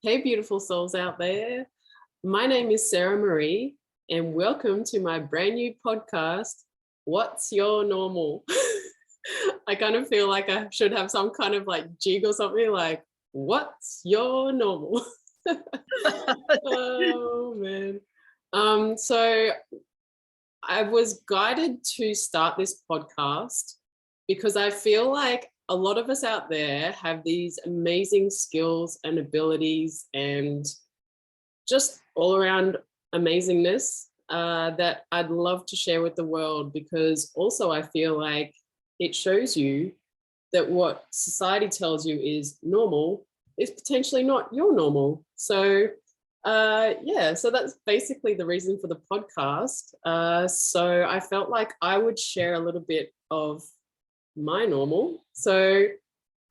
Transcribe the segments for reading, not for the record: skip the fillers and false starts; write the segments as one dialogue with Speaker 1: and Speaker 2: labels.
Speaker 1: Hey, beautiful souls out there. My name is Sarah Marie, and welcome to my brand new podcast, What's Your Normal? I kind of feel like I should have some kind of like jig or something like, What's Your Normal? Oh, man. So I was guided to start this podcast because I feel like a lot of us out there have these amazing skills and abilities and just all around amazingness that I'd love to share with the world, because also I feel like it shows you that what society tells you is normal is potentially not your normal. So yeah, so that's basically the reason for the podcast. So I felt like I would share a little bit of my normal. So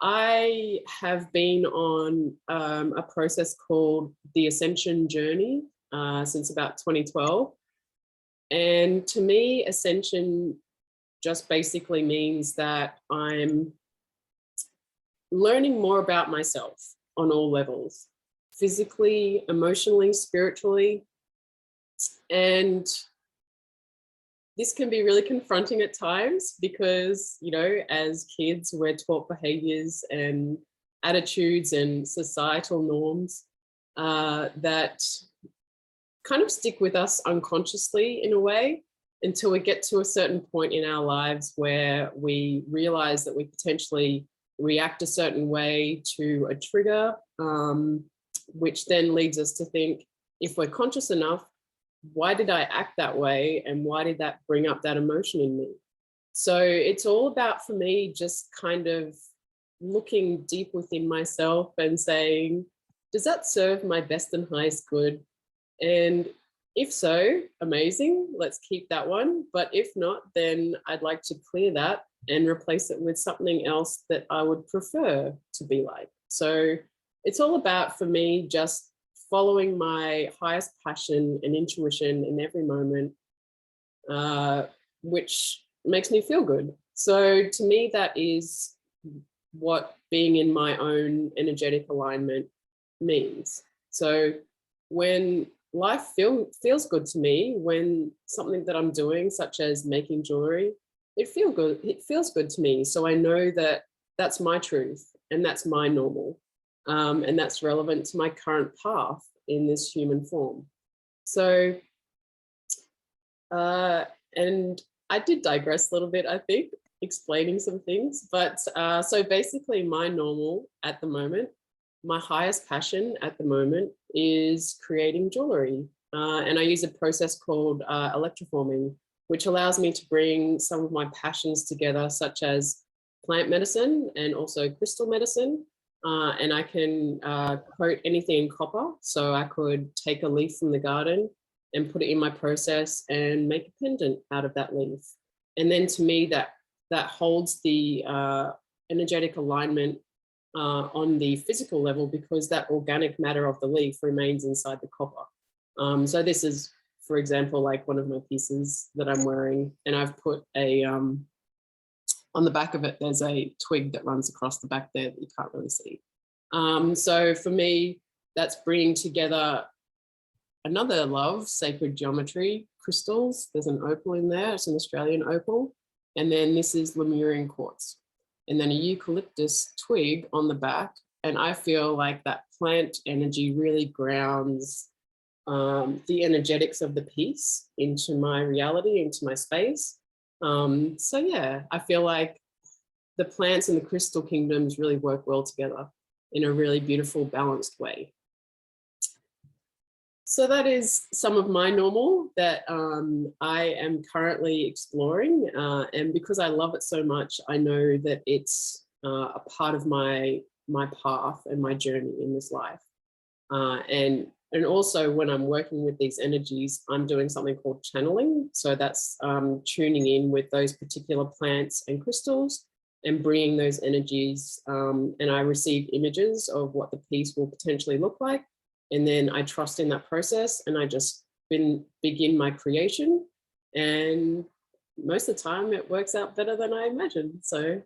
Speaker 1: I have been on a process called the Ascension Journey since about 2012. And to me, Ascension just basically means that I'm learning more about myself on all levels, physically, emotionally, spiritually. And this can be really confronting at times because, you know, as kids, we're taught behaviors and attitudes and societal norms that kind of stick with us unconsciously in a way until we get to a certain point in our lives where we realize that we potentially react a certain way to a trigger, which then leads us to think, if we're conscious enough, why did I act that way? And why did that bring up that emotion in me? So it's all about, for me, just kind of looking deep within myself and saying, does that serve my best and highest good? And if so, amazing, let's keep that one. But if not, then I'd like to clear that and replace it with something else that I would prefer to be like. So it's all about, for me, just following my highest passion and intuition in every moment, which makes me feel good. So to me, that is what being in my own energetic alignment means. So when life feels good to me, when something that I'm doing, such as making jewelry, it feels good to me. So I know that that's my truth and that's my normal. And that's relevant to my current path in this human form. So, and I did digress a little bit, I think, explaining some things. But so basically, my normal at the moment, my highest passion at the moment is creating jewelry. And I use a process called electroforming, which allows me to bring some of my passions together, such as plant medicine and also crystal medicine. And I can coat anything in copper. So I could take a leaf from the garden and put it in my process and make a pendant out of that leaf. And then to me, that holds the energetic alignment on the physical level, because that organic matter of the leaf remains inside the copper. So this is, for example, like one of my pieces that I'm wearing, and I've put a, on the back of it, there's a twig that runs across the back there that you can't really see. So for me, that's bringing together another love, sacred geometry, crystals. There's an opal in there, it's an Australian opal. And then this is Lemurian quartz. And then a eucalyptus twig on the back. And I feel like that plant energy really grounds the energetics of the piece into my reality, into my space. So yeah, I feel like the plants and the crystal kingdoms really work well together in a really beautiful, balanced way. So that is some of my normal that I am currently exploring. And because I love it so much, I know that it's a part of my path and my journey in this life. And also when I'm working with these energies, I'm doing something called channeling. So that's tuning in with those particular plants and crystals and bringing those energies. And I receive images of what the piece will potentially look like. And then I trust in that process and I just begin my creation. And most of the time it works out better than I imagined. So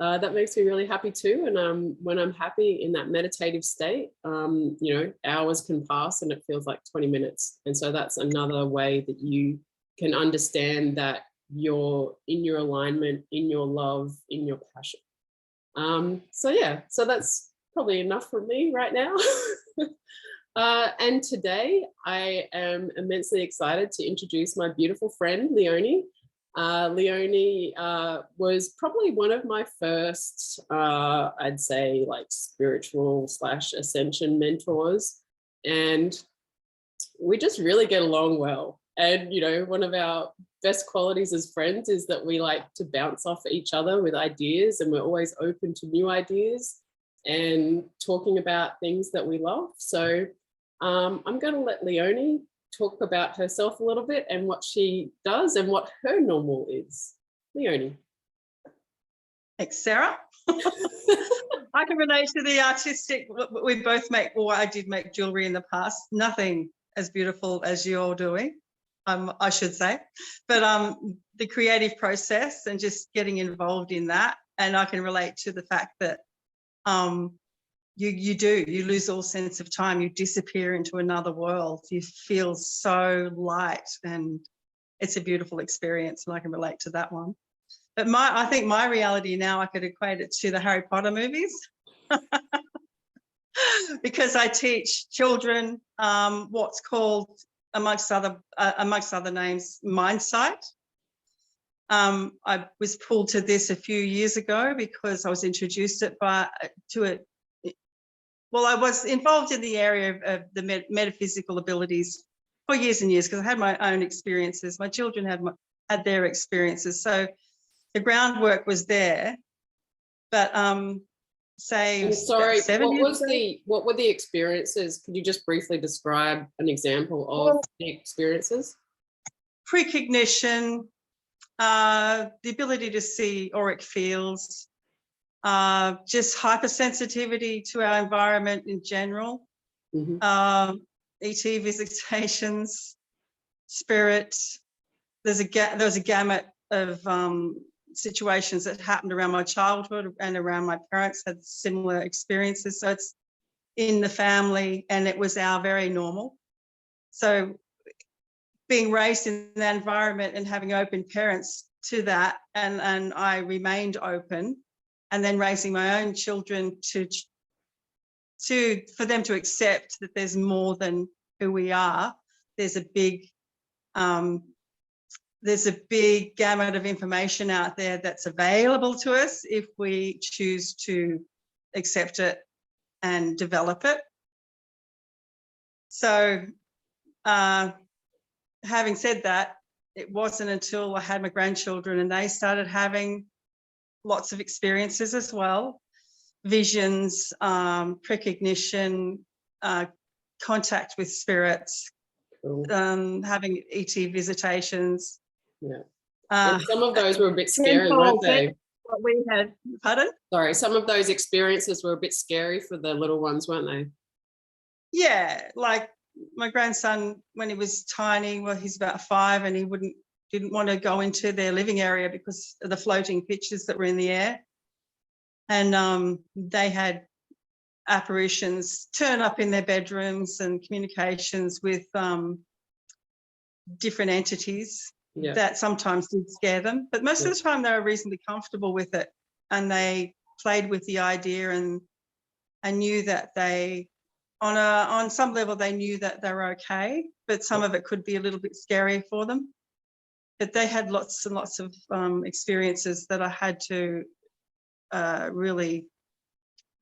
Speaker 1: That makes me really happy too. And when I'm happy in that meditative state, you know, hours can pass and it feels like 20 minutes. And so that's another way that you can understand that you're in your alignment, in your love, in your passion. So yeah, so that's probably enough from me right now. And today I am immensely excited to introduce my beautiful friend, Leonie. Leonie was probably one of my first, I'd say, like spiritual / ascension mentors. And we just really get along well. And, you know, one of our best qualities as friends is that we like to bounce off each other with ideas, and we're always open to new ideas and talking about things that we love. So I'm going to let Leonie talk about herself a little bit and what she does and what her normal is. Leonie.
Speaker 2: Thanks, Sarah. I can relate to the artistic. We both make, or I did make jewelry in the past. Nothing as beautiful as you're doing, I should say. But the creative process and just getting involved in that. And I can relate to the fact that you lose all sense of time. You disappear into another world. You feel so light, and it's a beautiful experience, and I can relate to that one. But I think my reality now, I could equate it to the Harry Potter movies. Because I teach children what's called, amongst other names, mindsight. I was pulled to this a few years ago because I was introduced to it. Well, I was involved in the area of the metaphysical abilities for years and years because I had my own experiences. My children had their experiences, so the groundwork was there. But say,
Speaker 1: sorry,
Speaker 2: 7 years ago,
Speaker 1: what were the experiences? Could you just briefly describe an example of the experiences?
Speaker 2: Precognition, the ability to see auric fields, just hypersensitivity to our environment in general, ET visitations, spirit. There was a gamut of situations that happened around my childhood and around my parents had similar experiences. So it's in the family, and it was our very normal. So being raised in that environment and having open parents to that, and I remained open, and then raising my own children for them to accept that there's more than who we are. There's a big gamut of information out there that's available to us if we choose to accept it and develop it. So having said that, it wasn't until I had my grandchildren and they started having lots of experiences as well, visions, precognition, contact with spirits, having ET visitations.
Speaker 1: Yeah. And some of those were a bit scary, weren't they?
Speaker 2: What we had, pardon?
Speaker 1: Sorry, some of those experiences were a bit scary for the little ones, weren't they?
Speaker 2: Yeah, like my grandson, when he was tiny, well, he's about 5, and he didn't want to go into their living area because of the floating pictures that were in the air. And they had apparitions turn up in their bedrooms and communications with different entities that sometimes did scare them. But most of the time they were reasonably comfortable with it, and they played with the idea and knew that they, on some level, they knew that they were okay, but some of it could be a little bit scary for them. But they had lots and lots of experiences that I had to really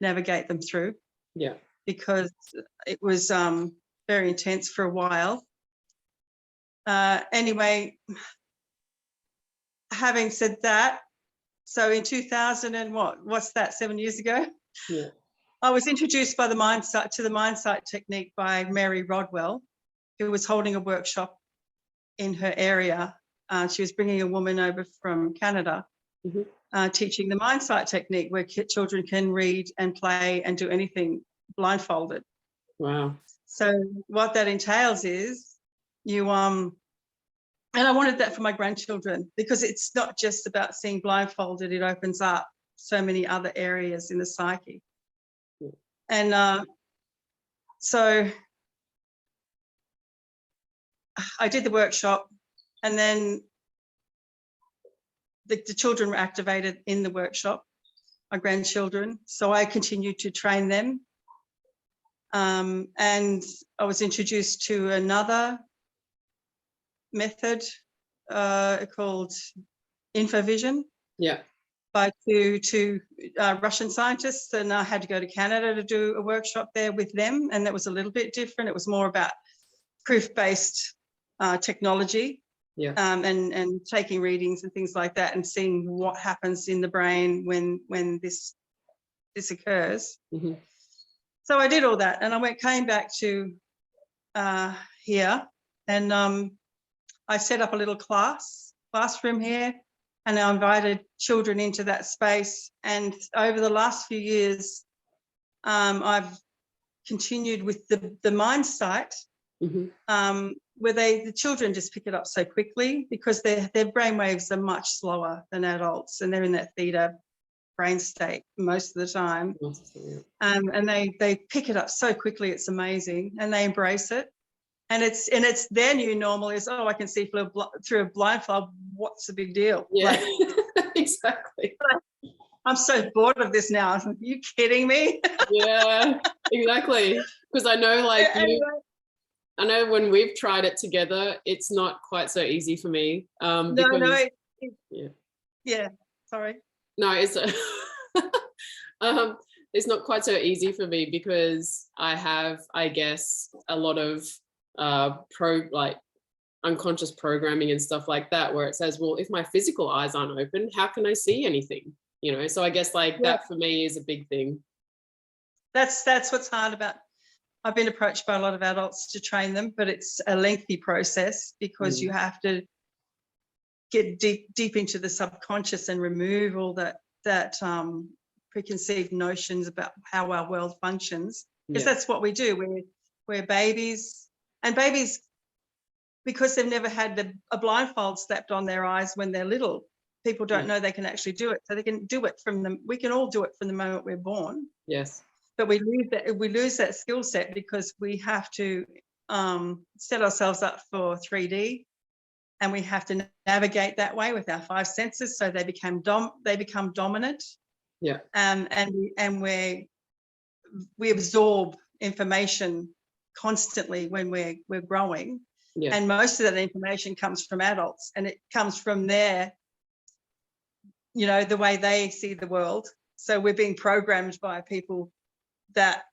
Speaker 2: navigate them through.
Speaker 1: Yeah.
Speaker 2: Because it was very intense for a while. Anyway, having said that, so in 2000 and what's that, 7 years ago?
Speaker 1: Yeah.
Speaker 2: I was introduced by the mindsight technique by Mary Rodwell, who was holding a workshop in her area. She was bringing a woman over from Canada, teaching the mindsight technique where children can read and play and do anything blindfolded.
Speaker 1: Wow.
Speaker 2: So what that entails is you and I wanted that for my grandchildren, because it's not just about seeing blindfolded. It opens up so many other areas in the psyche.
Speaker 1: Yeah.
Speaker 2: And so I did the workshop, and then the children were activated in the workshop, my grandchildren. So I continued to train them. And I was introduced to another method called infovision.
Speaker 1: Yeah.
Speaker 2: By two Russian scientists, and I had to go to Canada to do a workshop there with them, and that was a little bit different. It was more about proof-based technology,
Speaker 1: yeah,
Speaker 2: and taking readings and things like that, and seeing what happens in the brain when this occurs.
Speaker 1: Mm-hmm.
Speaker 2: So I did all that, and came back to here, and I set up a little classroom here. And I invited children into that space. And over the last few years, I've continued with the mind sight,
Speaker 1: mm-hmm.
Speaker 2: Where the children just pick it up so quickly, because their brain waves are much slower than adults, and they're in that theta brain state most of the time. And they pick it up so quickly, it's amazing, and they embrace it. And it's their new normal is, oh, I can see through a blindfold. What's the big deal?
Speaker 1: Yeah, like, exactly.
Speaker 2: I'm so bored of this now. Are you kidding me?
Speaker 1: Yeah, exactly. Because I know, like, I know when we've tried it together, it's not quite so easy for me.
Speaker 2: Yeah. Sorry.
Speaker 1: No, it's it's not quite so easy for me, because I have, I guess, a lot of unconscious programming and stuff like that, where it says, well, if my physical eyes aren't open, how can I see anything? So I guess that for me is a big thing. That's
Speaker 2: what's hard about. I've been approached by a lot of adults to train them, but it's a lengthy process, because you have to get deep into the subconscious and remove all that preconceived notions about how our world functions, because that's what we do. We're babies. And babies, because they've never had a blindfold slapped on their eyes when they're little, people don't know they can actually do it. So they can do it we can all do it from the moment we're born.
Speaker 1: Yes.
Speaker 2: But we lose that skill set, because we have to set ourselves up for 3D, and we have to navigate that way with our 5 senses. So they become dominant.
Speaker 1: Yeah.
Speaker 2: And we absorb information constantly when we're growing.
Speaker 1: Yeah.
Speaker 2: And most of that information comes from adults, and it comes from their, the way they see the world. So we're being programmed by people that,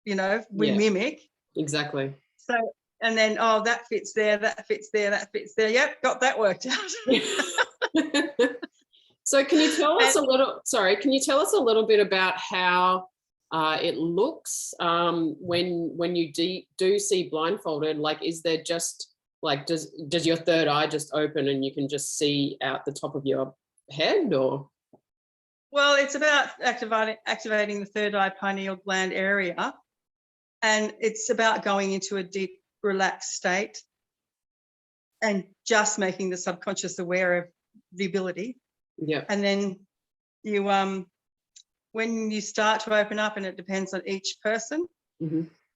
Speaker 2: we mimic.
Speaker 1: Exactly.
Speaker 2: So, and then, oh, that fits there, that fits there, that fits there. Yep, got that worked out.
Speaker 1: So can you tell us can you tell us a little bit about how it looks when you do see blindfolded? Like, is there just like, does your third eye just open and you can just see out the top of your head, or?
Speaker 2: Well, it's about activating the third eye pineal gland area, and it's about going into a deep, relaxed state and just making the subconscious aware of the ability.
Speaker 1: Yeah.
Speaker 2: And then you when you start to open up, and it depends on each person,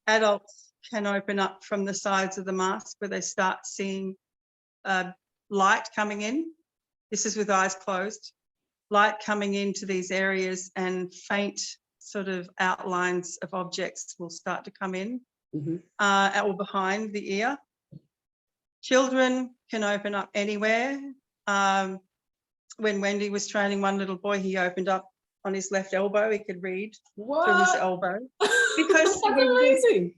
Speaker 2: adults can open up from the sides of the mask, where they start seeing light coming in. This is with eyes closed. Light coming into these areas, and faint sort of outlines of objects will start to come in, or behind the ear. Children can open up anywhere. When Wendy was training one little boy, he opened up on his left elbow. He could read through his elbow. Because
Speaker 1: that's amazing.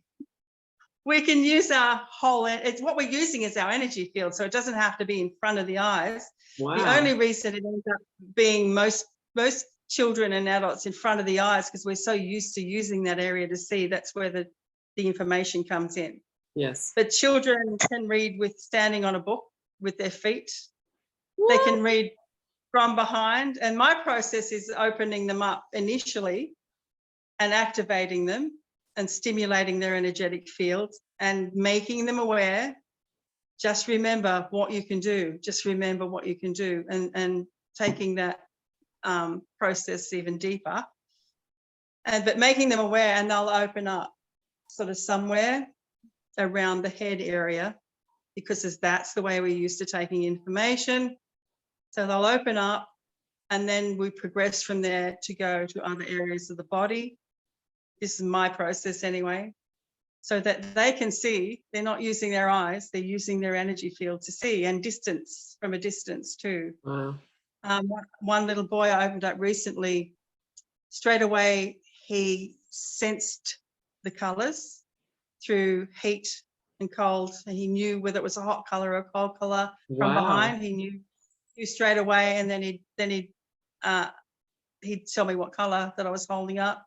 Speaker 2: We can use our whole, what we're using is our energy field, so it doesn't have to be in front of the eyes.
Speaker 1: Wow.
Speaker 2: The only reason it ends up being most children and adults in front of the eyes, because we're so used to using that area to see, that's where the information comes in.
Speaker 1: Yes.
Speaker 2: But children can read with standing on a book with their feet.
Speaker 1: What?
Speaker 2: They can read from behind, and my process is opening them up initially and activating them and stimulating their energetic fields and making them aware. Just remember what you can do. Just remember what you can do, and taking that process even deeper. But making them aware, and they'll open up sort of somewhere around the head area, because that's the way we're used to taking information. So they'll open up, and then we progress from there to go to other areas of the body. This is my process anyway, so that they can see. They're not using their eyes, they're using their energy field to see, and distance, from a distance too.
Speaker 1: Wow.
Speaker 2: One little boy I opened up recently, straight away he sensed the colours through heat and cold, and he knew whether it was a hot colour or a cold colour from behind. He knew straight away, and then he'd tell me what colour that I was holding up.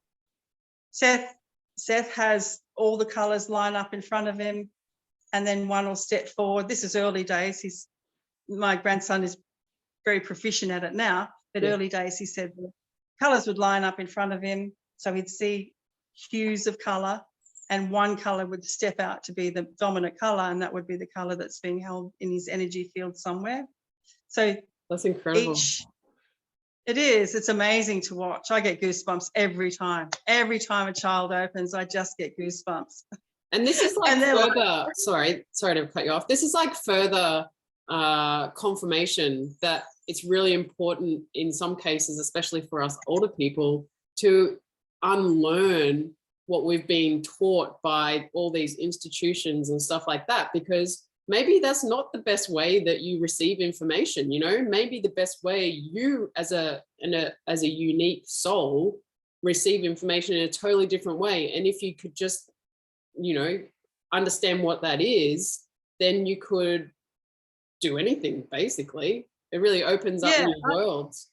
Speaker 2: Seth has all the colours line up in front of him, and then one will step forward. This is early days. My grandson is very proficient at it now, but early days he said the colours would line up in front of him, so he'd see hues of colour, and one colour would step out to be the dominant colour, and that would be the colour that's being held in his energy field somewhere. So
Speaker 1: that's incredible.
Speaker 2: It's amazing to watch. I get goosebumps every time a child opens. I just get goosebumps.
Speaker 1: And this is like further, sorry to cut you off. This is like further confirmation that it's really important in some cases, especially for us older people, to unlearn what we've been taught by all these institutions and stuff like that, because maybe that's not the best way that you receive information. You know, maybe the best way you as a unique soul receive information in a totally different way. And if you could just, you know, understand what that is, then you could do anything, basically. It really opens up new worlds.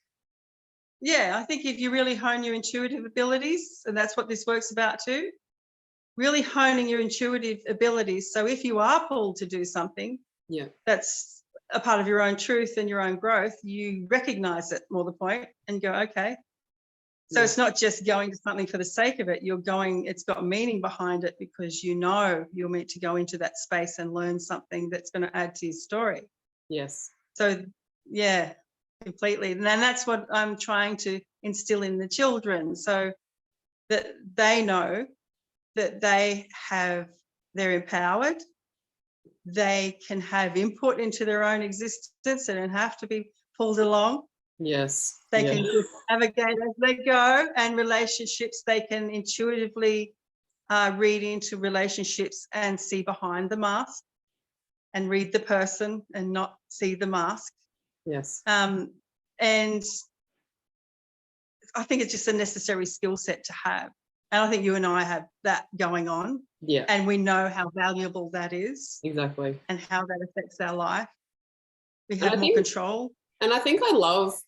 Speaker 2: Yeah, I think if you really hone your intuitive abilities, and that's what this work's about too, really honing your intuitive abilities. So if you are pulled to do something, that's a part of your own truth and your own growth, you recognize it, more the point, and go, okay. So it's not just going to something for the sake of it. You're going, it's got a meaning behind it, because you know you're meant to go into that space and learn something that's going to add to your story.
Speaker 1: Yes.
Speaker 2: So yeah, completely. And then that's what I'm trying to instill in the children, so that they know that they're empowered, they can have input into their own existence, they don't have to be pulled along.
Speaker 1: Yes.
Speaker 2: They can just navigate as they go, and relationships, they can intuitively read into relationships and see behind the mask, and read the person and not see the mask.
Speaker 1: Yes.
Speaker 2: And I think it's just a necessary skill set to have. And I think you and I have that going on.
Speaker 1: Yeah.
Speaker 2: And we know how valuable that is.
Speaker 1: Exactly.
Speaker 2: And how that affects our life. We have more control.
Speaker 1: And I think I love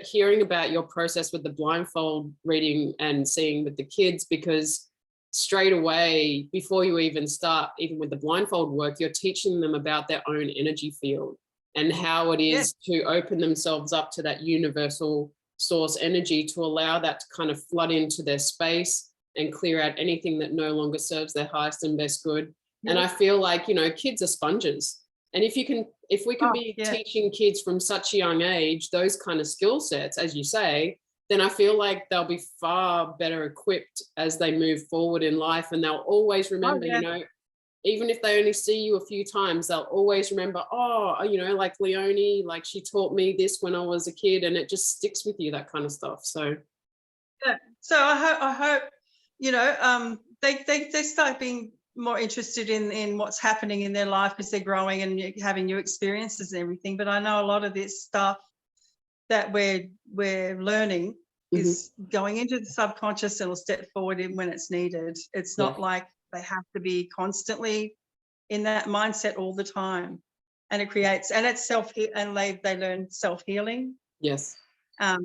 Speaker 1: hearing about your process with the blindfold reading and seeing with the kids, because straight away, before you even start, even with the blindfold work, you're teaching them about their own energy field and how it is to open themselves up to that universal source energy, to allow that to kind of flood into their space and clear out anything that no longer serves their highest and best good. And I feel like, you know, kids are sponges. And if we can be teaching kids from such a young age those kind of skill sets, as you say, then I feel like they'll be far better equipped as they move forward in life. And they'll always remember, you know, even if they only see you a few times, they'll always remember, oh, you know, like Leonie, like she taught me this when I was a kid, and it just sticks with you, that kind of stuff. So
Speaker 2: so I hope, you know, they start being more interested in what's happening in their life, because they're growing and having new experiences and everything. But I know a lot of this stuff that we're learning is going into the subconscious, and will step forward in when it's needed. It's not like they have to be constantly in that mindset all the time. And it creates, and it's they learn self-healing.
Speaker 1: Yes.
Speaker 2: Sort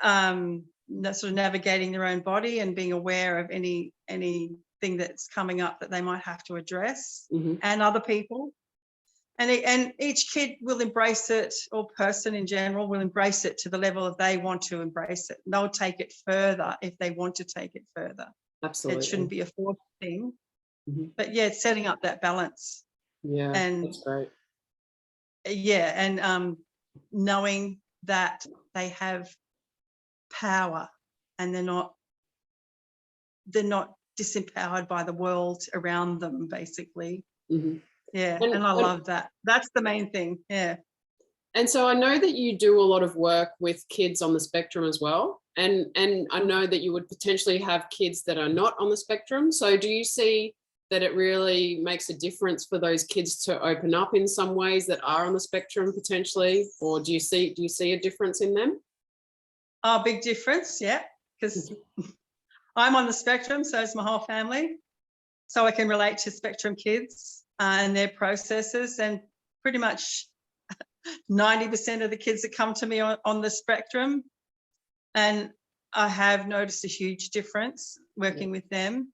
Speaker 2: of navigating their own body and being aware of anything that's coming up that they might have to address, and other people. And each kid will embrace it, or person in general will embrace it to the level that they want to embrace it. And they'll take it further if they want to take it further.
Speaker 1: Absolutely.
Speaker 2: It shouldn't be a forced thing. But yeah, it's setting up that balance.
Speaker 1: Yeah,
Speaker 2: and
Speaker 1: that's great.
Speaker 2: Yeah, and knowing that they have power and they're not disempowered by the world around them, basically. Yeah, and I love that. That's the main thing. Yeah.
Speaker 1: And so I know that you do a lot of work with kids on the spectrum as well. And I know that you would potentially have kids that are not on the spectrum. So do you see that it really makes a difference for those kids to open up in some ways that are on the spectrum potentially? Or do you see a difference in them?
Speaker 2: Oh, big difference, yeah. Because I'm on the spectrum, so is my whole family. So I can relate to spectrum kids and their processes, and pretty much 90% of the kids that come to me on the spectrum. And I have noticed a huge difference working with them.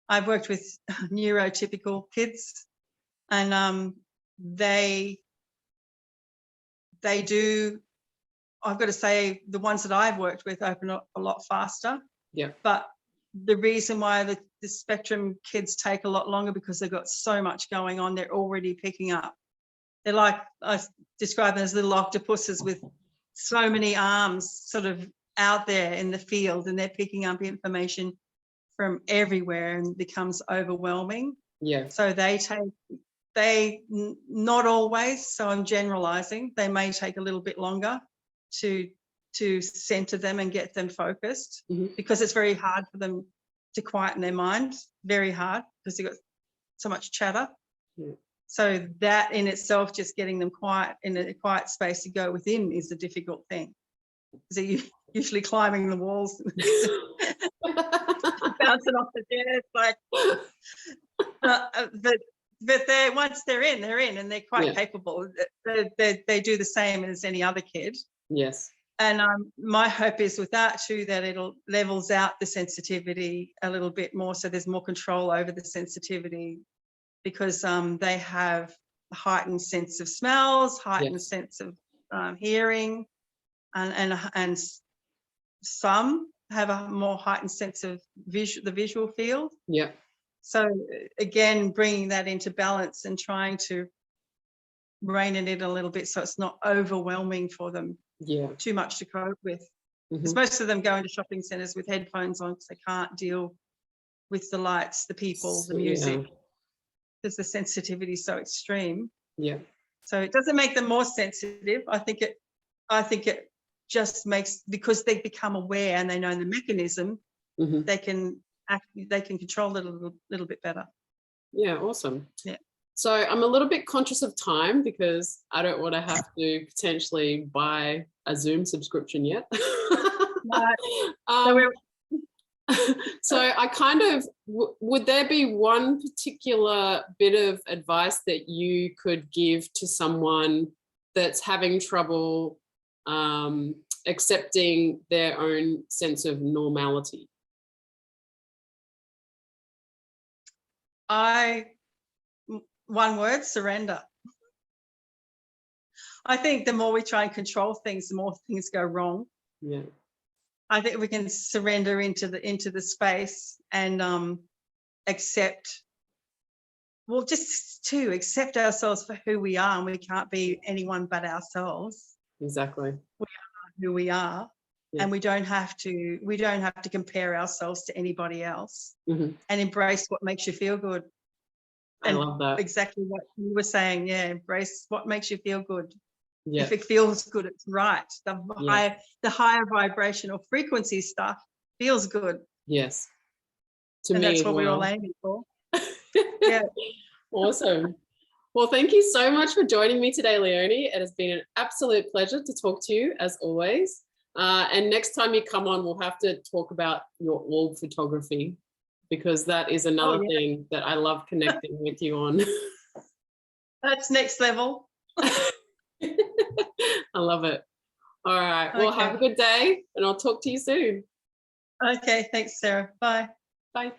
Speaker 2: I've worked with neurotypical kids, and they do, I've got to say, the ones that I've worked with open up a lot faster.
Speaker 1: Yeah.
Speaker 2: But the reason why the spectrum kids take a lot longer, because they've got so much going on, they're already picking up. They're like, I describe them as little octopuses with so many arms sort of out there in the field, and they're picking up information from everywhere and becomes overwhelming.
Speaker 1: Yeah.
Speaker 2: So they not always, so I'm generalizing, they may take a little bit longer to center them and get them focused, because it's very hard for them to quieten their mind, very hard, because they've got so much chatter. Yeah. So that in itself, just getting them quiet in a quiet space to go within is a difficult thing. So you're usually climbing the walls, bouncing off the chairs, like, but they're, once they're in, and they're quite capable. They do the same as any other kid.
Speaker 1: Yes.
Speaker 2: And my hope is with that too, that it'll levels out the sensitivity a little bit more, so there's more control over the sensitivity, because they have a heightened sense of smells, heightened sense of hearing, and some have a more heightened sense of the visual field.
Speaker 1: Yeah.
Speaker 2: So again, bringing that into balance and trying to rein it in a little bit, so it's not overwhelming for them. Yeah. Too much to cope with. Because most of them go into shopping centres with headphones on because they can't deal with the lights, the people, the music, because the sensitivity is so extreme. Yeah. So it doesn't make them more sensitive. I think it just makes, because they become aware and they know the mechanism, they can control it a little bit better. Yeah, awesome. Yeah. So I'm a little bit conscious of time, because I don't want to have to potentially buy a Zoom subscription yet. So I kind of, would there be one particular bit of advice that you could give to someone that's having trouble accepting their own sense of normality? One word: surrender. I think the more we try and control things, the more things go wrong. Yeah. I think we can surrender into the space and accept, well, just to accept ourselves for who we are, and we can't be anyone but ourselves. Exactly. We are who we are. Yeah. And we don't have to compare ourselves to anybody else, and embrace what makes you feel good. I love that. Exactly what you were saying. Yeah, embrace what makes you feel good. Yeah. If it feels good, it's right. The higher vibrational frequency stuff feels good. Yes. And that's what we're all aiming for. Yeah. Awesome. Well, thank you so much for joining me today, Leonie. It has been an absolute pleasure to talk to you, as always. And next time you come on, we'll have to talk about your orb photography, because that is another thing that I love connecting with you on. That's next level. I love it. All right. Well, have a good day, and I'll talk to you soon. Okay. Thanks, Sarah. Bye. Bye.